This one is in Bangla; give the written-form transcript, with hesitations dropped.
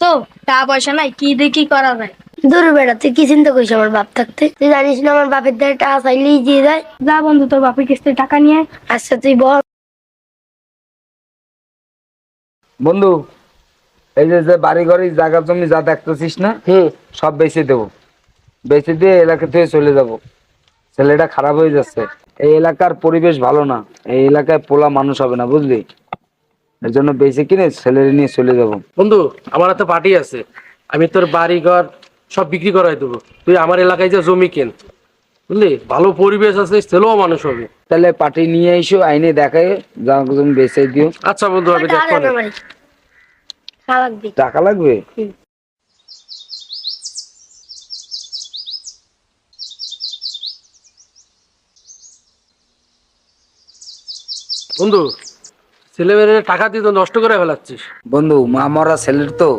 তো টাকা পয়সা নাই, কি দিয়ে কি করা যায়? দূর বেটা, তুই কি চিন্তা করিস আমার বাপ থাকতে? তুই জানিস না আমার বাপের দ্বারা টাকা চাইলেই দিয়ে দেয়। যা বন্ধু, তোর বাপের কাছ থেকে টাকা নিয়ে আয়। আচ্ছা তুই বল। বন্ধু, এই যে যে বাড়ি ঘরে জায়গা জমি যা দেখতেছিস না, সব বেচে দেবো। বেচে দিয়ে এলাকা থেকে চলে যাব। ছেলেটা খারাপ হয়ে যাচ্ছে। এই এলাকার পরিবেশ ভালো না। এই এলাকায় পোলা মানুষ হবে না, বুঝলি? এর জন্য বেচে কিনে ছেলে নিয়ে চলে যাব। বন্ধু, আমার হাতে পার্টি আছে। আমি তোর বাড়ি ঘর সব বিক্রি করাই দেবো। তুই আমার এলাকায় যে জমি কেন, বুঝলি? ভালো পরিবেশ আছে, ছেলেও মানুষ হবে। তাহলে পার্টি নিয়ে এসো, আইনে দেখায় জায়গা জমি বেচে দিও। আচ্ছা বন্ধু, আমি টাকা দেখবো লাগবে না। মানে? টাকা লাগবে। টাকা লাগবে? বন্ধু, ছেলেমেয়েরা টাকা দিয়ে তো নষ্ট করে ফেলাচ্ছিস। বন্ধু, মা মরা ছেলের তো